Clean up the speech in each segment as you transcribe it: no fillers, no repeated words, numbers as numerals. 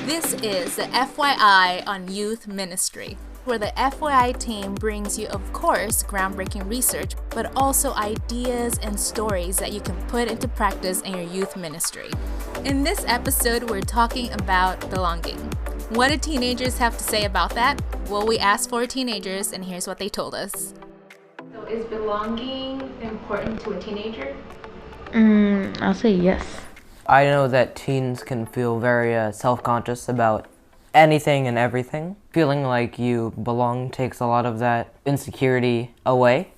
This is the FYI on Youth Ministry, where the FYI team brings you, of course, groundbreaking research, but also ideas and stories that you can put into practice in your youth ministry. In this episode, we're talking about belonging. What do teenagers have to say about that? Well, we asked 4 teenagers, and here's what they told us. So is belonging important to a teenager? I'll say yes. I know that teens can feel very self-conscious about anything and everything. Feeling like you belong takes a lot of that insecurity away.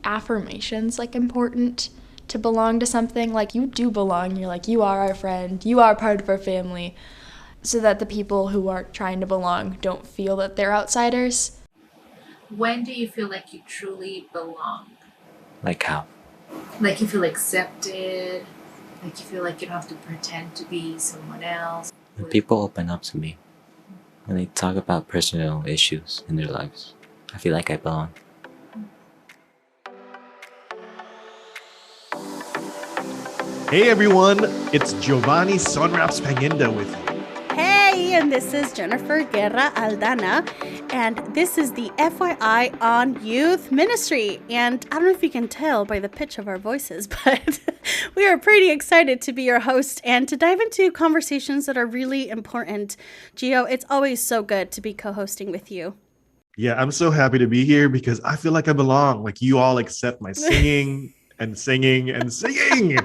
Affirmations important to belong to something. You do belong. You're you are our friend. You are part of our family. So that the people who are trying to belong don't feel that they're outsiders. When do you feel like you truly belong? Like how? Like you feel accepted, like you feel like you don't have to pretend to be someone else. When people open up to me, when they talk about personal issues in their lives, I feel like I belong. Hey everyone, it's Giovanni Sonraps Panginda with you. Hey, and this is Jennifer Guerra Aldana, and this is the FYI on Youth Ministry. And I don't know if you can tell by the pitch of our voices, but we are pretty excited to be your host and to dive into conversations that are really important. Gio, it's always so good to be co-hosting with you. Yeah, I'm so happy to be here because I feel like I belong. Like you all accept my singing. And singing and singing.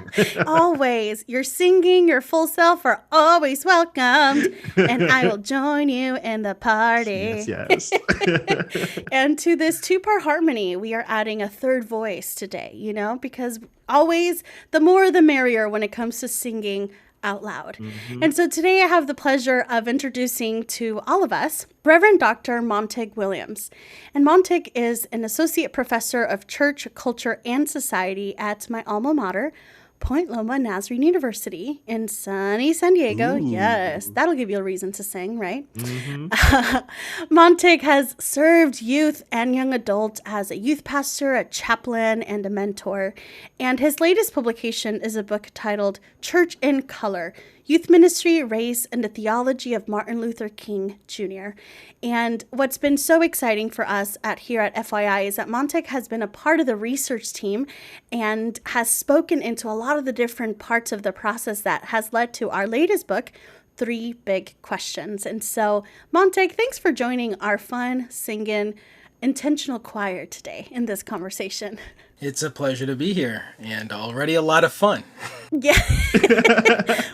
Always. Your singing, your full self are always welcomed. And I will join you in the party. Yes. And to this 2-part harmony, we are adding a third voice today, because always the more the merrier when it comes to singing out loud. Mm-hmm. And so today I have the pleasure of introducing to all of us Reverend Dr. Montague Williams. And Montague is an associate professor of church, culture, and society at my alma mater, Point Loma Nazarene University in sunny San Diego. Ooh. Yes, that'll give you a reason to sing, right? Mm-hmm. Montague has served youth and young adults as a youth pastor, a chaplain, and a mentor. And his latest publication is a book titled Church in Color, Youth Ministry, Race, and the Theology of Martin Luther King Jr. And what's been so exciting for us here at FYI is that Montague has been a part of the research team and has spoken into a lot of the different parts of the process that has led to our latest book, 3 Big Questions. And so, Montague, thanks for joining our fun, singing, intentional choir today in this conversation. It's a pleasure to be here and already a lot of fun. Yeah.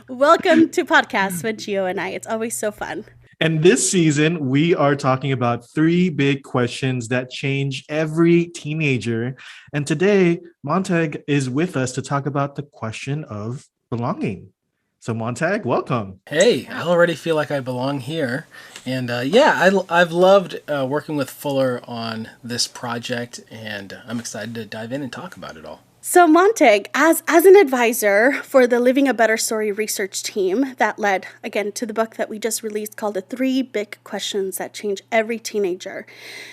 Welcome to Podcasts with Gio and I. It's always so fun. And this season, we are talking about 3 big questions that change every teenager. And today, Montague is with us to talk about the question of belonging. So Montague, welcome. Hey, I already feel like I belong here. And I've loved working with Fuller on this project, and I'm excited to dive in and talk about it all. So Montague, as an advisor for the Living a Better Story research team that led, again, to the book that we just released called The 3 Big Questions That Change Every Teenager,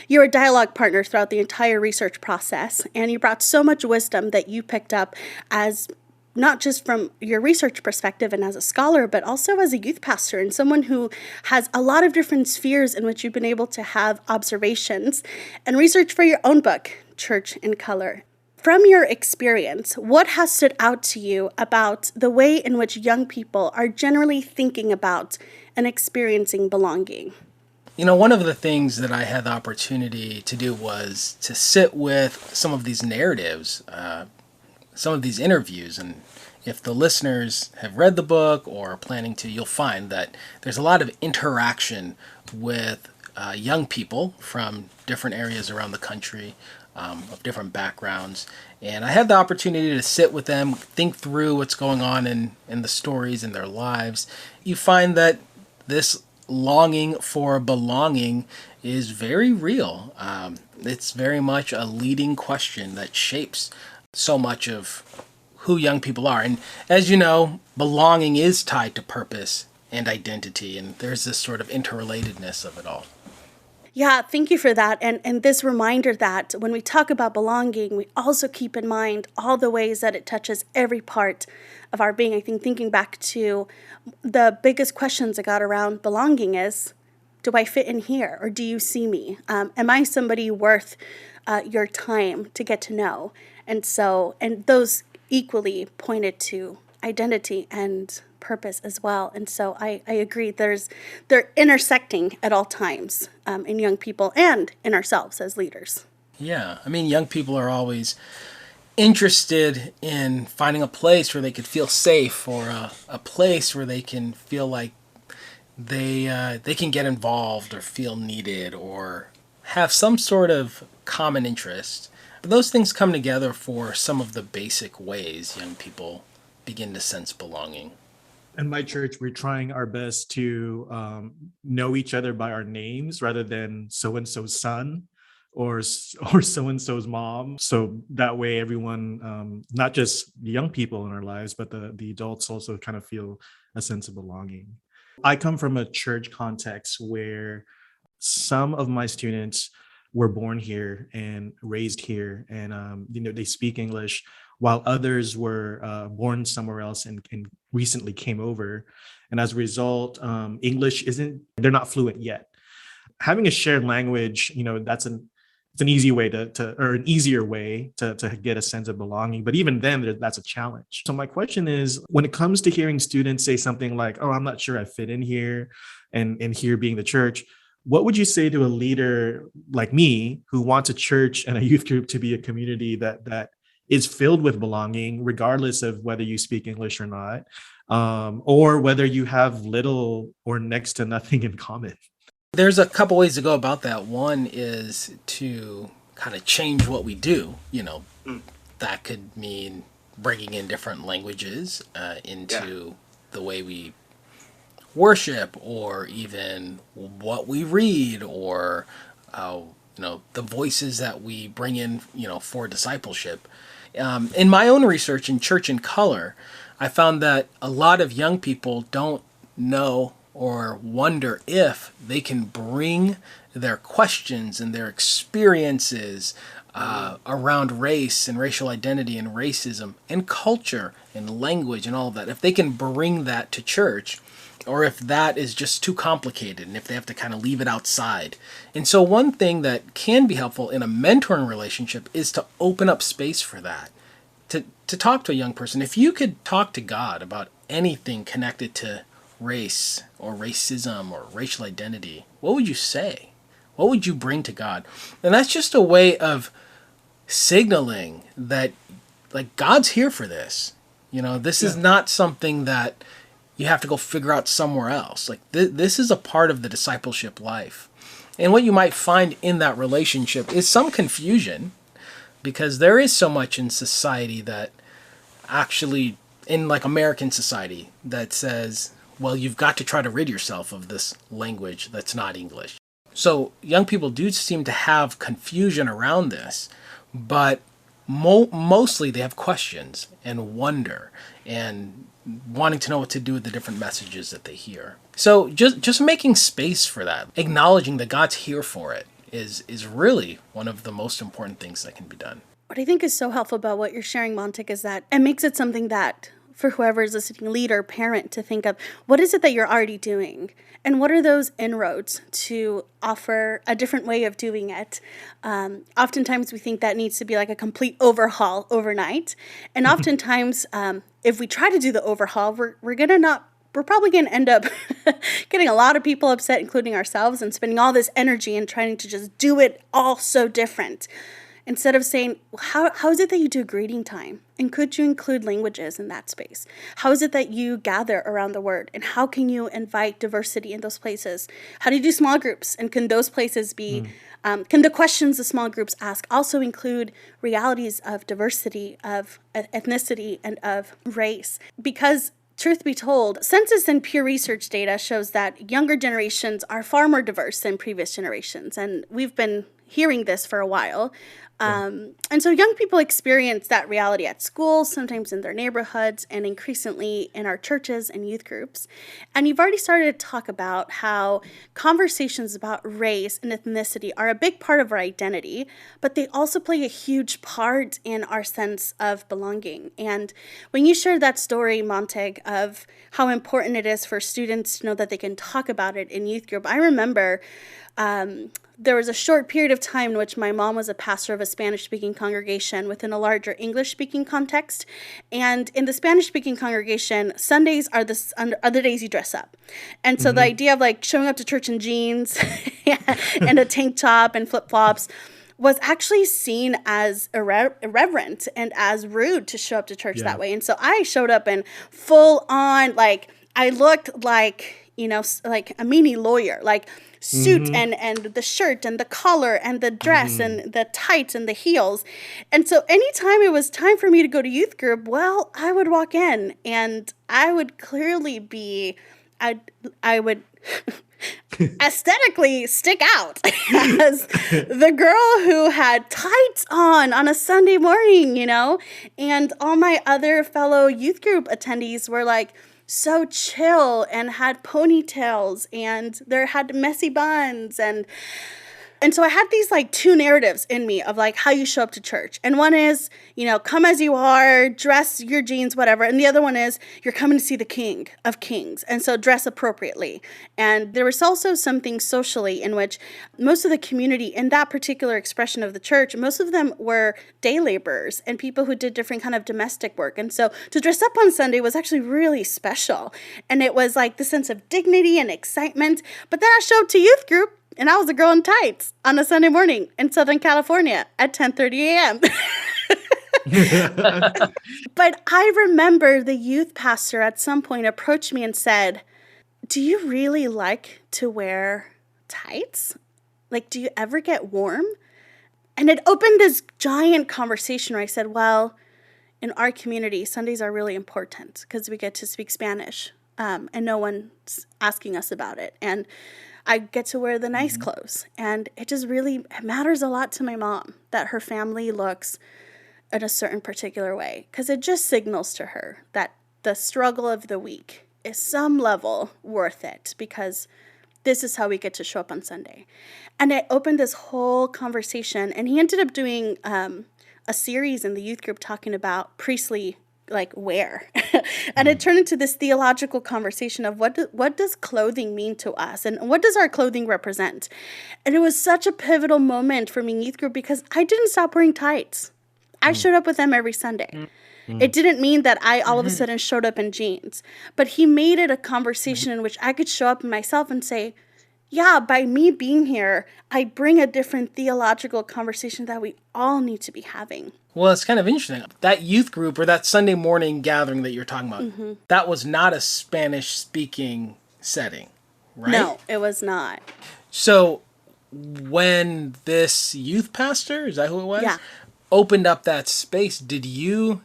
you're a dialogue partner throughout the entire research process, and you brought so much wisdom that you picked up as not just from your research perspective and as a scholar, but also as a youth pastor and someone who has a lot of different spheres in which you've been able to have observations and research for your own book, Church in Color. From your experience, what has stood out to you about the way in which young people are generally thinking about and experiencing belonging? One of the things that I had the opportunity to do was to sit with some of these narratives, some of these interviews, and if the listeners have read the book or are planning to, you'll find that there's a lot of interaction with young people from different areas around the country, of different backgrounds. And I had the opportunity to sit with them, think through what's going on in the stories in their lives. You find that this longing for belonging is very real. It's very much a leading question that shapes so much of who young people are. And as you know, belonging is tied to purpose and identity, and there's this sort of interrelatedness of it all. Yeah, thank you for that. And this reminder that when we talk about belonging, we also keep in mind all the ways that it touches every part of our being. I think thinking back to the biggest questions I got around belonging is, do I fit in here, or do you see me? Am I somebody worth your time to get to know? And those equally pointed to identity and purpose as well. And so I agree, they're intersecting at all times in young people and in ourselves as leaders. Yeah, I mean, young people are always interested in finding a place where they could feel safe, or a place where they can feel like they can get involved or feel needed or have some sort of common interest. Those things come together for some of the basic ways young people begin to sense belonging. In my church, we're trying our best to know each other by our names rather than so-and-so's son or so-and-so's mom. So that way everyone, not just the young people in our lives, but the adults also kind of feel a sense of belonging. I come from a church context where some of my students were born here and raised here, and they speak English, while others were born somewhere else and recently came over. And as a result, English they're not fluent yet. Having a shared language, it's an easy way or an easier way to get a sense of belonging. But even then, that's a challenge. So my question is, when it comes to hearing students say something like, oh, I'm not sure I fit in here, and here being the church, what would you say to a leader like me who wants a church and a youth group to be a community that is filled with belonging, regardless of whether you speak English or not, or whether you have little or next to nothing in common? There's a couple ways to go about that. One is to kind of change what we do. That could mean bringing in different languages into the way we worship, or even what we read, or the voices that we bring in for discipleship. In my own research in Church in Color, I found that a lot of young people don't know or wonder if they can bring their questions and their experiences around race and racial identity and racism and culture and language and all of that, if they can bring that to church, or if that is just too complicated and if they have to kind of leave it outside. And so one thing that can be helpful in a mentoring relationship is to open up space for that, to talk to a young person. If you could talk to God about anything connected to race or racism or racial identity, what would you say? What would you bring to God? And that's just a way of signaling that, like, God's here for this. This is not something that you have to go figure out somewhere else. Like, this is a part of the discipleship life. And what you might find in that relationship is some confusion, because there is so much in society that actually, in like American society, that says, well, you've got to try to rid yourself of this language that's not English. So young people do seem to have confusion around this, but mostly they have questions and wonder and wanting to know what to do with the different messages that they hear. So just making space for that, acknowledging that God's here for it, is really one of the most important things that can be done. What I think is so helpful about what you're sharing, Montek, is that it makes it something that, for whoever is listening, leader, parent, to think of, what is it that you're already doing? And what are those inroads to offer a different way of doing it? Oftentimes we think that needs to be like a complete overhaul overnight. And oftentimes, if we try to do the overhaul, we're probably going to end up getting a lot of people upset, including ourselves, and spending all this energy and trying to just do it all so different. Instead of saying, how is it that you do greeting time? And could you include languages in that space? How is it that you gather around the word? And how can you invite diversity in those places? How do you do small groups? And can those places be, can the questions the small groups ask also include realities of diversity, of ethnicity, and of race? Because truth be told, Census and Pew Research data shows that younger generations are far more diverse than previous generations. And we've been hearing this for a while. And so young people experience that reality at school, sometimes in their neighborhoods, and increasingly in our churches and youth groups. And you've already started to talk about how conversations about race and ethnicity are a big part of our identity, but they also play a huge part in our sense of belonging. And when you shared that story, Montag, of how important it is for students to know that they can talk about it in youth group, I remember there was a short period of time in which my mom was a pastor of a Spanish-speaking congregation within a larger English-speaking context. And in the Spanish-speaking congregation, Sundays are the days you dress up. And so the idea of like showing up to church in jeans and a tank top and flip-flops was actually seen as irreverent and as rude to show up to church that way. And so I showed up in full on, like, I looked like, like a mini lawyer, like suit and the shirt and the collar and the dress and the tights and the heels. And so anytime it was time for me to go to youth group, well, I would walk in and I would clearly be, I would aesthetically stick out as the girl who had tights on a Sunday morning, and all my other fellow youth group attendees were like so chill and had ponytails and there had messy buns and so I had these like two narratives in me of like how you show up to church. And one is, come as you are, dress your jeans, whatever. And the other one is you're coming to see the King of Kings. And so dress appropriately. And there was also something socially in which most of the community in that particular expression of the church, most of them were day laborers and people who did different kind of domestic work. And so to dress up on Sunday was actually really special. And it was like the sense of dignity and excitement. But then I showed up to youth group and I was a girl in tights on a Sunday morning in Southern California at 10:30 a.m. But I remember the youth pastor at some point approached me and said, "Do you really like to wear tights? Like, do you ever get warm?" And it opened this giant conversation where I said, well, in our community, Sundays are really important because we get to speak Spanish and no one's asking us about it. And I get to wear the nice clothes. And it just really matters a lot to my mom that her family looks in a certain particular way, because it just signals to her that the struggle of the week is some level worth it, because this is how we get to show up on Sunday. And it opened this whole conversation. And he ended up doing a series in the youth group talking about priestly wear. And it turned into this theological conversation of what does clothing mean to us and what does our clothing represent? And it was such a pivotal moment for me in youth group because I didn't stop wearing tights. I showed up with them every Sunday. It didn't mean that I all of a sudden showed up in jeans, but he made it a conversation in which I could show up in myself and say, yeah, by me being here, I bring a different theological conversation that we all need to be having. Well, it's kind of interesting. That youth group or that Sunday morning gathering that you're talking about, that was not a Spanish-speaking setting, right? No, it was not. So when this youth pastor, is that who it was? Yeah. Opened up that space, do you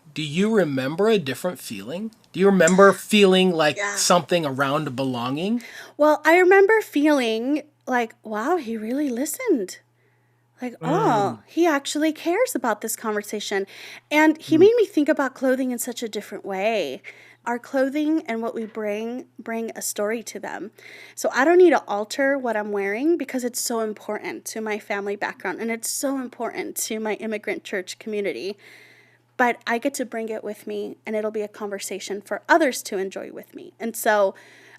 remember a different feeling? Do you remember feeling like something around belonging? Well, I remember feeling like, wow, he really listened. Like, oh, he actually cares about this conversation. And he made me think about clothing in such a different way. Our clothing and what we bring a story to them. So I don't need to alter what I'm wearing because it's so important to my family background and it's so important to my immigrant church community. But I get to bring it with me and it'll be a conversation for others to enjoy with me. And so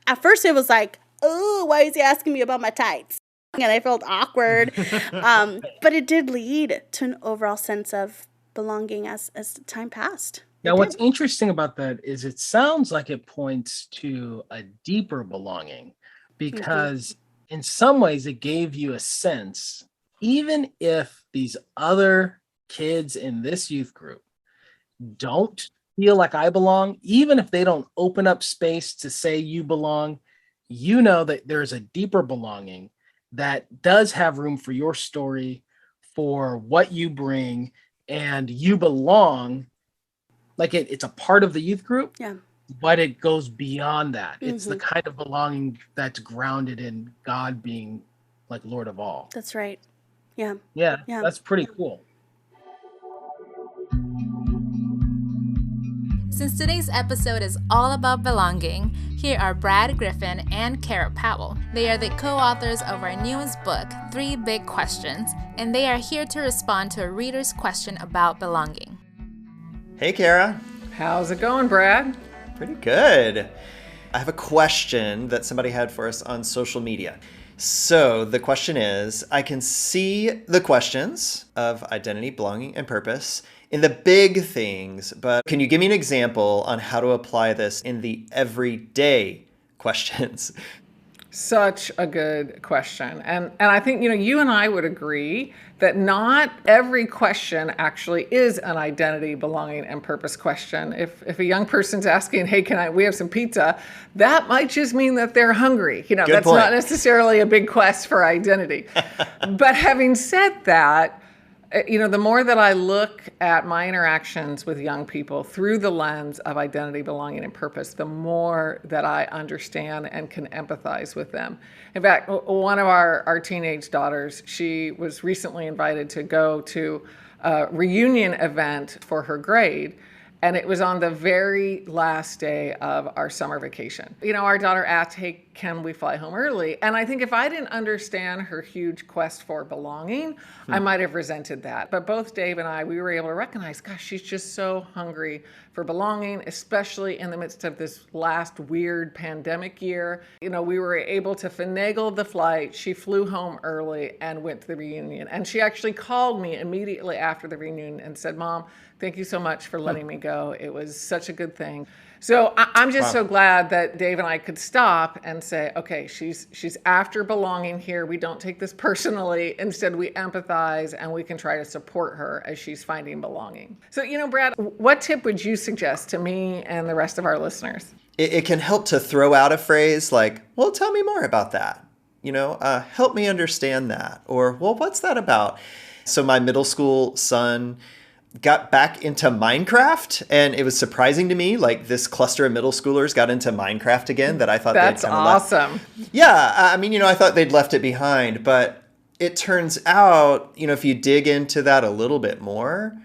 at first it was like, oh, why is he asking me about my tights? And I felt awkward. But it did lead to an overall sense of belonging as time passed. Now, what's interesting about that is it sounds like it points to a deeper belonging because in some ways it gave you a sense, even if these other kids in this youth group don't feel like I belong, even if they don't open up space to say you belong, you know that there's a deeper belonging that does have room for your story, for what you bring, and you belong. Like it's a part of the youth group, but it goes beyond that. It's the kind of belonging that's grounded in God being like Lord of all. That's right. Yeah. Yeah, Yeah. that's pretty cool. Since today's episode is all about belonging, here are Brad Griffin and Kara Powell. They are the co-authors of our newest book, 3 Big Questions, and they are here to respond to a reader's question about belonging. Hey, Kara. How's it going, Brad? Pretty good. I have a question that somebody had for us on social media. So the question is, I can see the questions of identity, belonging, and purpose in the big things, but can you give me an example on how to apply this in the everyday questions? Such a good question. And I think, you and I would agree that not every question actually is an identity, belonging, and purpose question. If a young person's asking, hey, we have some pizza, that might just mean that they're hungry. That's point. not necessarily a big quest for identity. But having said that, the more that I look at my interactions with young people through the lens of identity, belonging, and purpose, the more that I understand and can empathize with them. In fact, one of our teenage daughters, she was recently invited to go to a reunion event for her grade. And it was on the very last day of our summer vacation. Our daughter asked, hey, can we fly home early? And I think if I didn't understand her huge quest for belonging, I might have resented that. But both Dave and I, we were able to recognize, gosh, she's just so hungry for belonging, especially in the midst of this last weird pandemic year. We were able to finagle the flight. She flew home early and went to the reunion. And she actually called me immediately after the reunion and said, Mom, thank you so much for letting me go. It was such a good thing. So I'm just so glad that Dave and I could stop and say, okay, she's after belonging here. We don't take this personally. Instead, we empathize and we can try to support her as she's finding belonging. So, Brad, what tip would you suggest to me and the rest of our listeners? It can help to throw out a phrase like, well, tell me more about that. Help me understand that. Or, well, what's that about? So my middle school son got back into Minecraft, and it was surprising to me, like this cluster of middle schoolers got into Minecraft again that I thought that's they'd kind of awesome. Yeah, I mean, I thought they'd left it behind, but it turns out, if you dig into that a little bit more,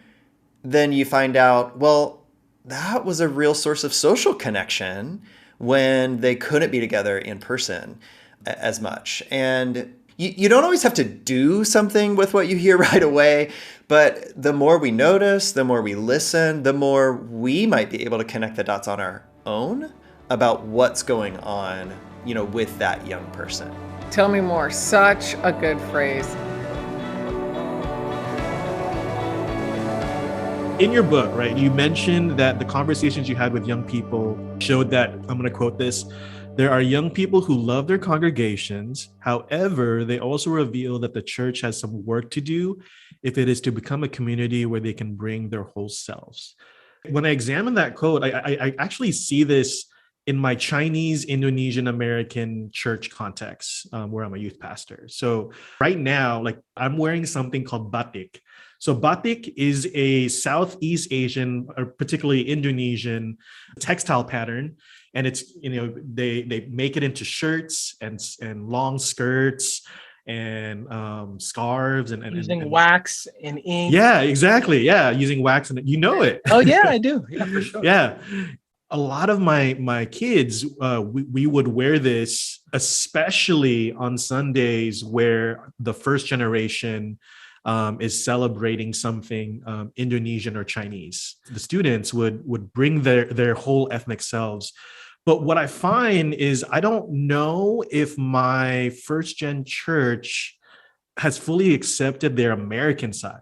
then you find out, well, that was a real source of social connection when they couldn't be together in person as much. And you don't always have to do something with what you hear right away, but the more we notice, the more we listen, the more we might be able to connect the dots on our own about what's going on, with that young person. Tell me more. Such a good phrase. In your book, right, you mentioned that the conversations you had with young people showed that, I'm going to quote this, there are young people who love their congregations. However, they also reveal that the church has some work to do if it is to become a community where they can bring their whole selves. When I examine that quote, I actually see this in my Chinese, Indonesian, American church context, where I'm a youth pastor. So right now, I'm wearing something called batik. So batik is a Southeast Asian, or particularly Indonesian textile pattern. And it's, they make it into shirts and long skirts and scarves and using wax and ink. Yeah, exactly. Yeah, using wax and it. Oh yeah, I do. Yeah, for sure. Yeah. A lot of my kids, we would wear this, especially on Sundays where the first generation is celebrating something Indonesian or Chinese. The students would bring their whole ethnic selves. But what I find is I don't know if my first gen church has fully accepted their American side.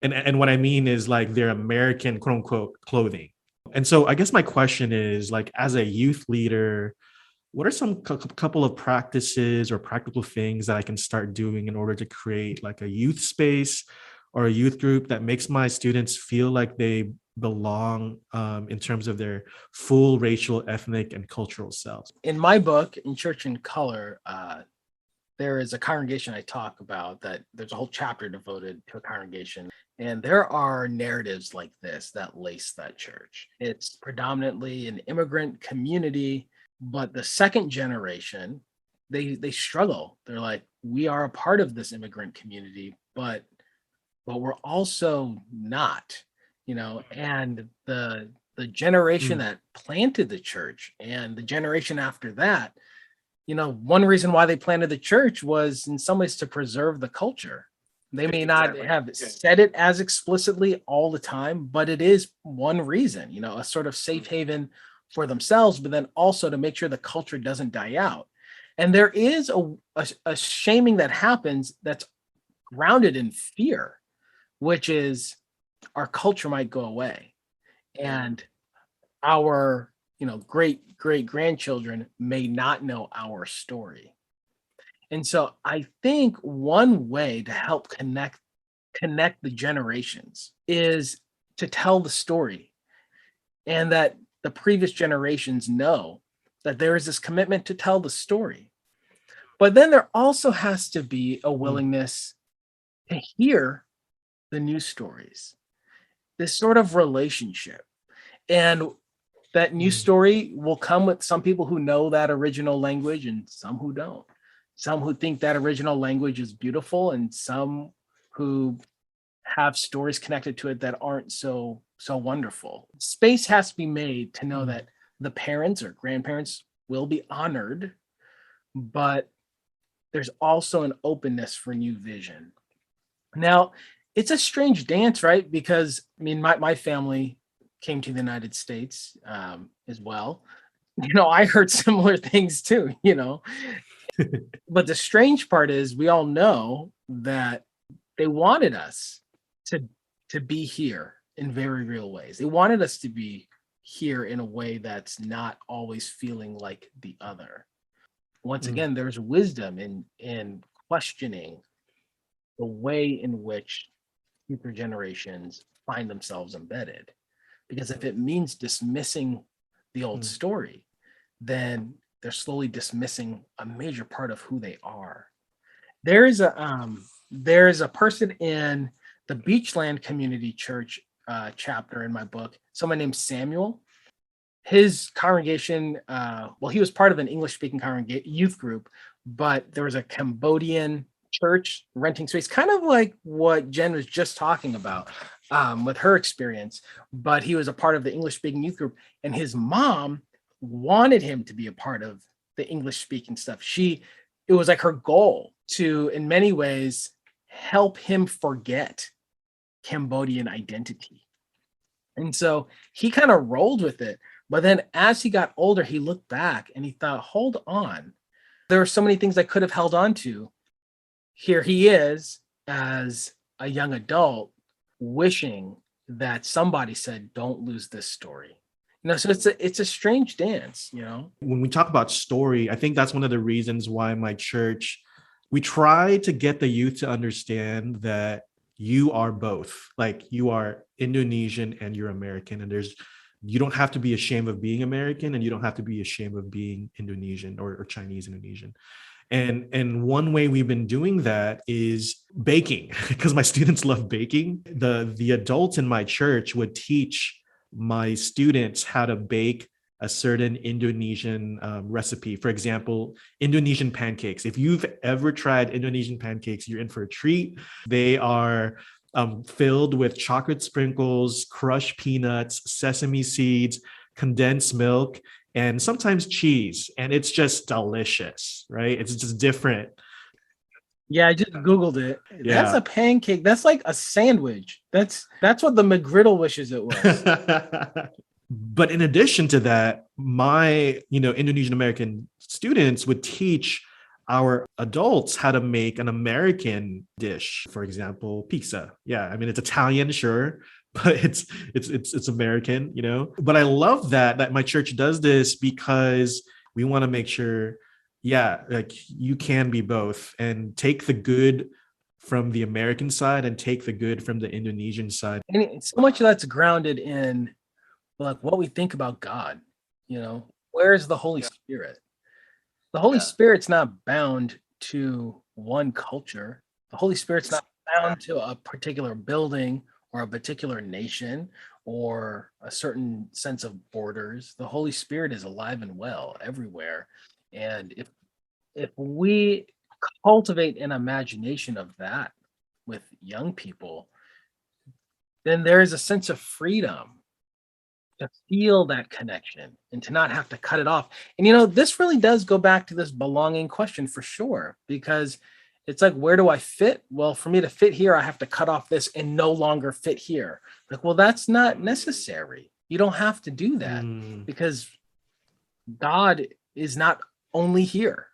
And what I mean is like their American quote unquote clothing. And so I guess my question is, like, as a youth leader, what are some couple of practices or practical things that I can start doing in order to create like a youth space or a youth group that makes my students feel like they belong in terms of their full racial, ethnic, and cultural selves? In my book, In Church in Color, there is a congregation I talk about that there's a whole chapter devoted to a congregation. And there are narratives like this that lace that church. It's predominantly an immigrant community, but the second generation they struggle. They're like, we are a part of this immigrant community, but we're also not, and the generation that planted the church and the generation after that, one reason why they planted the church was in some ways to preserve the culture. They may not have said it as explicitly all the time, but it is one reason, a sort of safe haven for themselves, but then also to make sure the culture doesn't die out. And there is a shaming that happens that's grounded in fear, which is our culture might go away. And our, great grandchildren may not know our story. And so I think one way to help connect the generations is to tell the story, and that the previous generations know that there is this commitment to tell the story. But then there also has to be a willingness to hear the new stories, this sort of relationship. And that new story will come with some people who know that original language and some who don't. Some who think that original language is beautiful, and some who have stories connected to it that aren't so wonderful. Space has to be made to know that the parents or grandparents will be honored, but there's also an openness for new vision. Now, it's a strange dance, right? Because my family came to the United States as well. I heard similar things too, But the strange part is we all know that they wanted us to be here in very real ways. They wanted us to be here in a way that's not always feeling like the other. Once again, there's wisdom in questioning the way in which future generations find themselves embedded. Because if it means dismissing the old story, then they're slowly dismissing a major part of who they are. There's a person in the Beachland Community Church chapter in my book, someone named Samuel. His congregation, he was part of an English-speaking youth group, but there was a Cambodian church renting space, kind of like what Jen was just talking about with her experience. But he was a part of the English-speaking youth group, and his mom wanted him to be a part of the English-speaking stuff. It was like her goal to, in many ways, help him forget Cambodian identity. And so he kind of rolled with it. But then as he got older, he looked back and he thought, hold on, there are so many things I could have held on to. Here he is as a young adult wishing that somebody said, don't lose this story. So it's a strange dance, When we talk about story, I think that's one of the reasons why my church, we try to get the youth to understand that you are both. Like, you are Indonesian and you're American, and you don't have to be ashamed of being American, and you don't have to be ashamed of being Indonesian or Chinese Indonesian. And one way we've been doing that is baking, because my students love baking. The adults in my church would teach my students how to bake a certain Indonesian recipe. For example, Indonesian pancakes. If you've ever tried Indonesian pancakes, you're in for a treat. They are filled with chocolate sprinkles, crushed peanuts, sesame seeds, condensed milk, and sometimes cheese. And it's just delicious, right? It's just different. Yeah, I just Googled it. Yeah. That's a pancake. That's like a sandwich. That's what the McGriddle wishes it was. But in addition to that, my Indonesian American students would teach our adults how to make an American dish. For example, pizza. Yeah, it's Italian, sure, but it's American, But I love that my church does this, because we want to make sure, like, you can be both and take the good from the American side and take the good from the Indonesian side. And so much of that's grounded in like what we think about God. Where's the Holy Spirit? The Holy Spirit's not bound to one culture. The Holy Spirit's not bound to a particular building or a particular nation or a certain sense of borders. The Holy Spirit is alive and well everywhere. And if we cultivate an imagination of that with young people, then there is a sense of freedom to feel that connection and to not have to cut it off. And this really does go back to this belonging question for sure, because it's like, where do I fit? Well, for me to fit here, I have to cut off this and no longer fit here. Like, well, that's not necessary. You don't have to do that because God is not only here.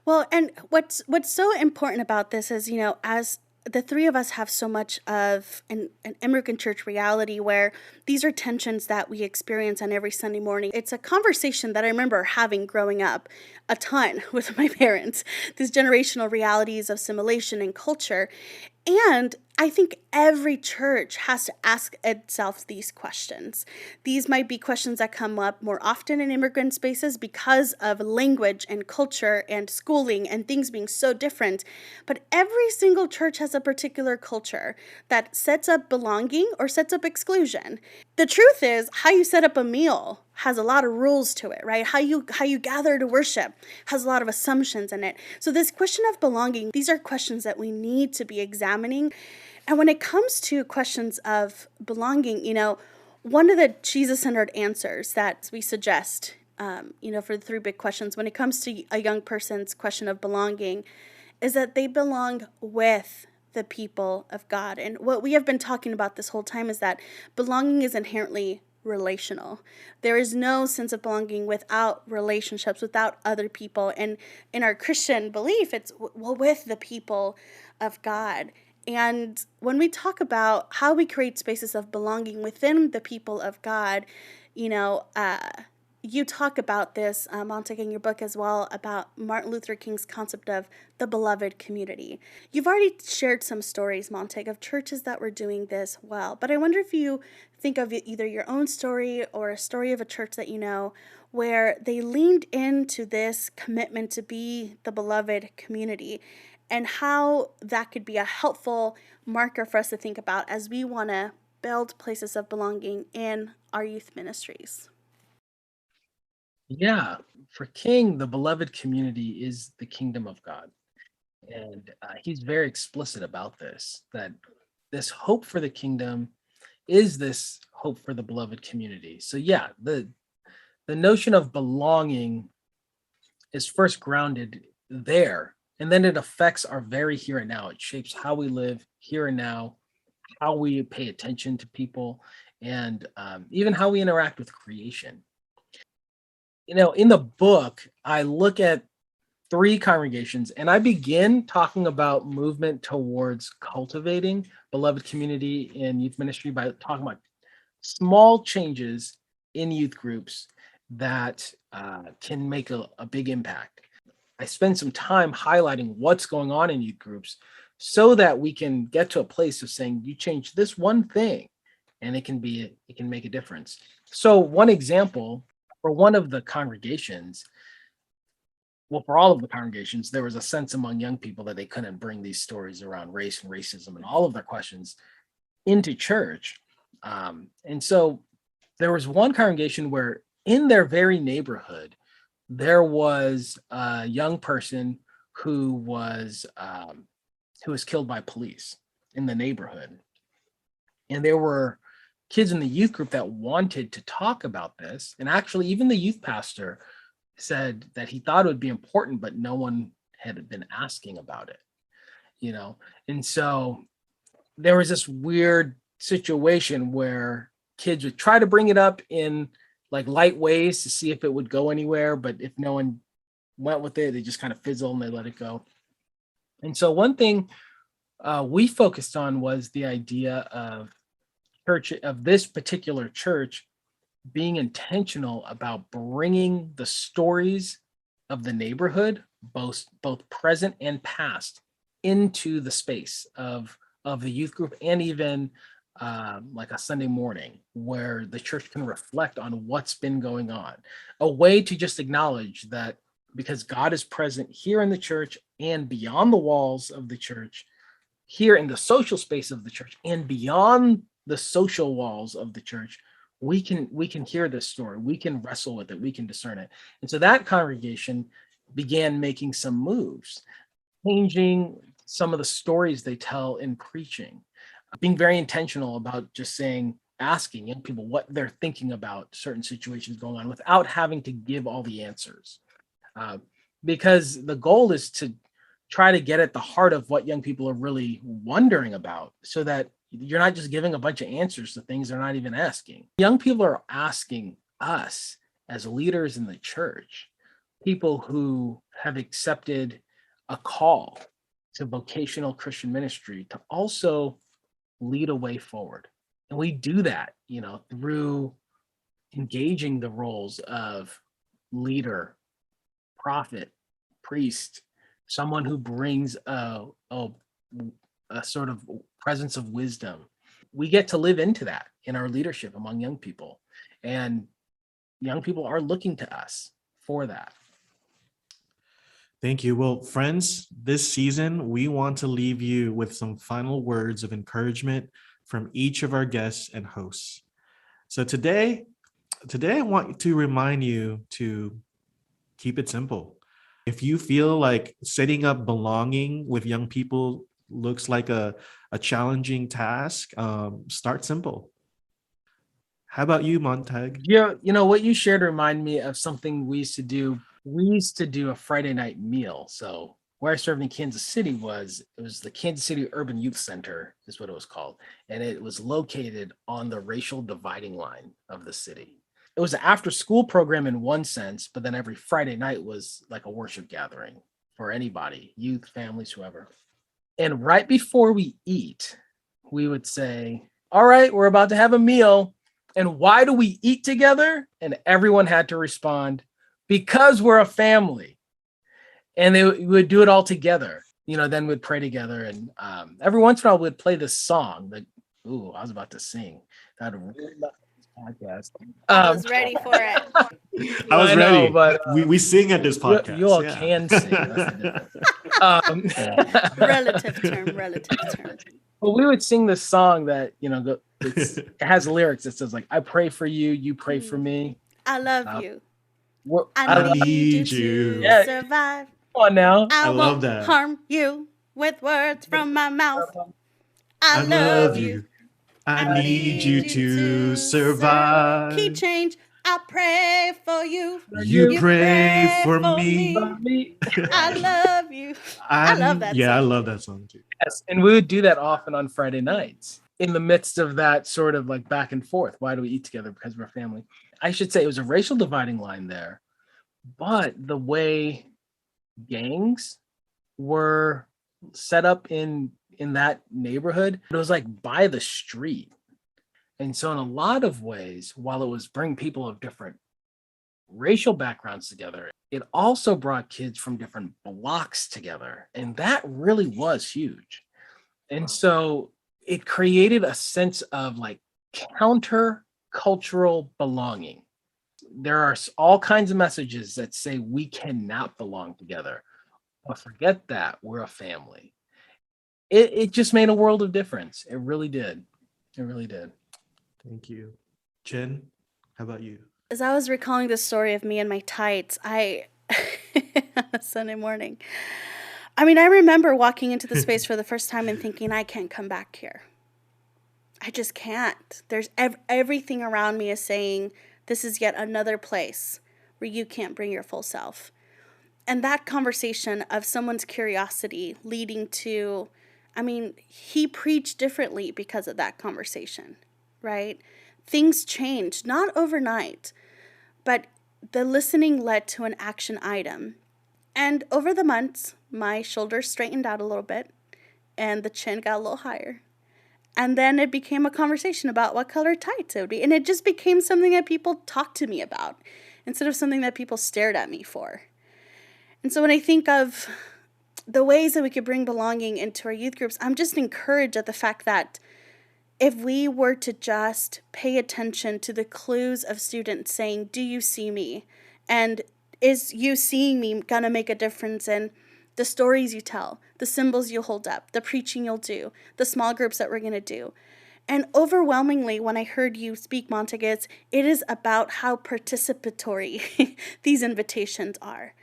Well, and what's so important about this is, as the three of us have so much of an immigrant church reality where these are tensions that we experience on every Sunday morning. It's a conversation that I remember having growing up a ton with my parents, these generational realities of assimilation and culture. And I think every church has to ask itself these questions. These might be questions that come up more often in immigrant spaces because of language and culture and schooling and things being so different. But every single church has a particular culture that sets up belonging or sets up exclusion. The truth is, how you set up a meal has a lot of rules to it, right? How you gather to worship has a lot of assumptions in it. So this question of belonging, these are questions that we need to be examining. And when it comes to questions of belonging, one of the Jesus-centered answers that we suggest, for the three big questions, when it comes to a young person's question of belonging, is that they belong with the people of God. And what we have been talking about this whole time is that belonging is inherently relational. There is no sense of belonging without relationships, without other people. And in our Christian belief, it's with the people of God. And when we talk about how we create spaces of belonging within the people of God, you talk about this, Montag, in your book as well, about Martin Luther King's concept of the beloved community. You've already shared some stories, Montag, of churches that were doing this well, but I wonder if you think of either your own story or a story of a church that you know where they leaned into this commitment to be the beloved community, and how that could be a helpful marker for us to think about as we want to build places of belonging in our youth ministries. Yeah, for King, the beloved community is the kingdom of God. And he's very explicit about this, that this hope for the kingdom is this hope for the beloved community. So yeah, the notion of belonging is first grounded there, and then it affects our very here and now. It shapes how we live here and now, how we pay attention to people, and even how we interact with creation. In the book, I look at 3 congregations, and I begin talking about movement towards cultivating beloved community in youth ministry by talking about small changes in youth groups that can make a big impact. I spend some time highlighting what's going on in youth groups so that we can get to a place of saying, you change this one thing and it can make a difference. So one example, for one of the congregations, well, for all of the congregations, there was a sense among young people that they couldn't bring these stories around race and racism and all of their questions into church. And so there was one congregation where in their very neighborhood, there was a young person who was killed by police in the neighborhood. And there were kids in the youth group that wanted to talk about this. And actually, even the youth pastor said that he thought it would be important, but no one had been asking about it, And so there was this weird situation where kids would try to bring it up in like light ways to see if it would go anywhere, but if no one went with it, they just kind of fizzle and they let it go. And so one thing we focused on was the idea of this particular church being intentional about bringing the stories of the neighborhood, both present and past, into the space of the youth group, and even like a Sunday morning where the church can reflect on what's been going on. A way to just acknowledge that because God is present here in the church and beyond the walls of the church, here in the social space of the church and beyond the social walls of the church, we can hear this story, we can wrestle with it, we can discern it. And so that congregation began making some moves, changing some of the stories they tell in preaching, being very intentional about just asking young people what they're thinking about certain situations going on without having to give all the answers. Because the goal is to try to get at the heart of what young people are really wondering about, so that you're not just giving a bunch of answers to things they're not even asking. Young people are asking us as leaders in the church, people who have accepted a call to vocational Christian ministry, to also lead a way forward. And we do that, through engaging the roles of leader, prophet, priest, someone who brings a sort of presence of wisdom. We get to live into that in our leadership among young people. And young people are looking to us for that. Thank you. Well, friends, this season, we want to leave you with some final words of encouragement from each of our guests and hosts. So today I want to remind you to keep it simple. If you feel like setting up belonging with young people looks like a challenging task, start simple. How about you, Montag? Yeah, what you shared remind me of something we used to do. We used to do a Friday night meal. So where I served in Kansas City it was the Kansas City Urban Youth Center is what it was called. And it was located on the racial dividing line of the city. It was an after school program in one sense, but then every Friday night was like a worship gathering for anybody, youth, families, whoever. And right before we eat, we would say, all right, we're about to have a meal. And why do we eat together? And everyone had to respond, because we're a family. And they would do it all together. Then we'd pray together. And every once in a while we'd play this song that, I was about to sing. That really love this podcast. I was ready for it. I was ready. But we sing at this podcast. You all can sing. That's the difference. Relative term. Well, we would sing this song that, it has lyrics that says like, I pray for you, you pray for me. I love you. I need you to survive. Come on now. I love won't that. harm you with words from my mouth. I love you. I need you to survive. Key change. I pray for you. You pray for me. I love you. I love that song. I love that song too. Yes, and we would do that often on Friday nights in the midst of that sort of like back and forth. Why do we eat together? Because we're family. I should say it was a racial dividing line there, but the way gangs were set up in that neighborhood, it was like by the street. And so in a lot of ways, while it was bringing people of different racial backgrounds together, it also brought kids from different blocks together. And that really was huge. And so it created a sense of like counter-cultural belonging. There are all kinds of messages that say we cannot belong together. But forget that, we're a family. It just made a world of difference. It really did. It really did. Thank you. Jen, how about you? As I was recalling the story of me and my tights, on a Sunday morning, I remember walking into the space for the first time and thinking, I can't come back here. I just can't. There's everything around me is saying, this is yet another place where you can't bring your full self. And that conversation of someone's curiosity leading to, he preached differently because of that conversation, right? Things changed, not overnight, but the listening led to an action item. And over the months, my shoulders straightened out a little bit and the chin got a little higher. And then it became a conversation about what color tights it would be. And it just became something that people talked to me about instead of something that people stared at me for. And so when I think of the ways that we could bring belonging into our youth groups, I'm just encouraged at the fact that if we were to just pay attention to the clues of students saying, do you see me? And is you seeing me going to make a difference in the stories you tell, the symbols you hold up, the preaching you'll do, the small groups that we're going to do? And overwhelmingly, when I heard you speak, Montague, it is about how participatory these invitations are.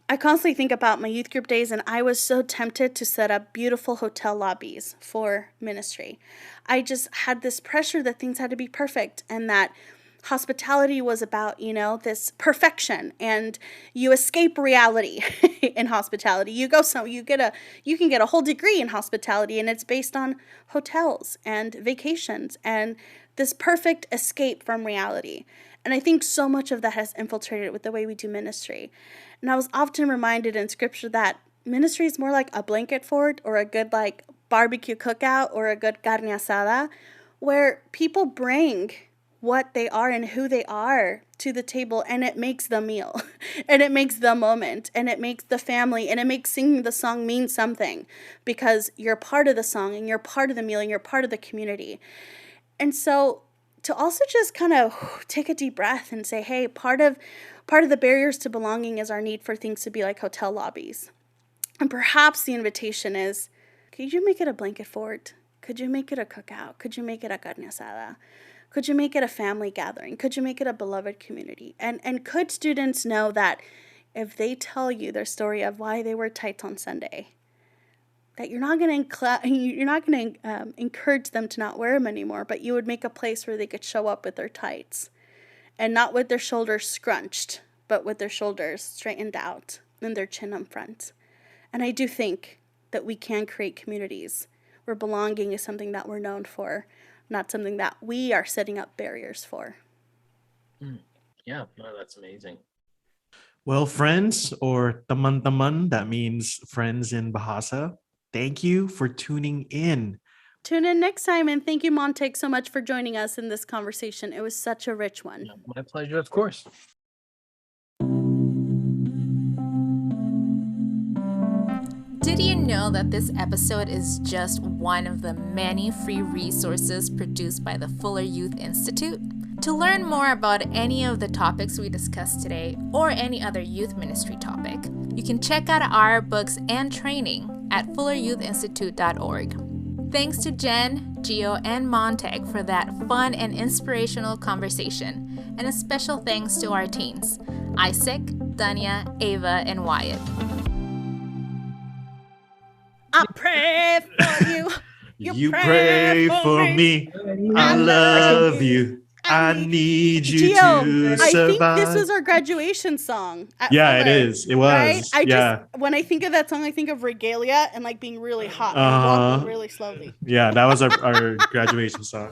I constantly think about my youth group days, and I was so tempted to set up beautiful hotel lobbies for ministry. I just had this pressure that things had to be perfect, and that hospitality was about, this perfection, and you escape reality in hospitality. You can get a whole degree in hospitality, and it's based on hotels and vacations and this perfect escape from reality. And I think so much of that has infiltrated with the way we do ministry. And I was often reminded in scripture that ministry is more like a blanket fort or a good barbecue cookout or a good carne asada, where people bring what they are and who they are to the table, and it makes the meal and it makes the moment and it makes the family and it makes singing the song mean something because you're part of the song and you're part of the meal and you're part of the community. And so to also just kind of take a deep breath and say, hey, part of the barriers to belonging is our need for things to be like hotel lobbies. And perhaps the invitation is, could you make it a blanket fort? Could you make it a cookout? Could you make it a carne asada? Could you make it a family gathering? Could you make it a beloved community? And could students know that if they tell you their story of why they wear tights on Sunday, that you're not going to encourage them to not wear them anymore, but you would make a place where they could show up with their tights and not with their shoulders scrunched, but with their shoulders straightened out and their chin up front. And I do think that we can create communities where belonging is something that we're known for, not something that we are setting up barriers for. Yeah, no, that's amazing. Well, friends, or teman-teman, that means friends in Bahasa, thank you for tuning in. Tune in next time, and thank you, Montague, so much for joining us in this conversation. It was such a rich one. Yeah, my pleasure, of course. Did you know that this episode is just one of the many free resources produced by the Fuller Youth Institute? To learn more about any of the topics we discussed today or any other youth ministry topic, you can check out our books and training at fulleryouthinstitute.org. Thanks to Jen, Gio, and Montague for that fun and inspirational conversation, and a special thanks to our teens, Isaac, Dania, Ava, and Wyatt. I pray for you. You pray for me. I love you. I need you Gio, to survive. I think this was our graduation song. Yeah, it is. It was. Right? When I think of that song, I think of regalia and being really hot and walking really slowly. Yeah, that was our graduation song.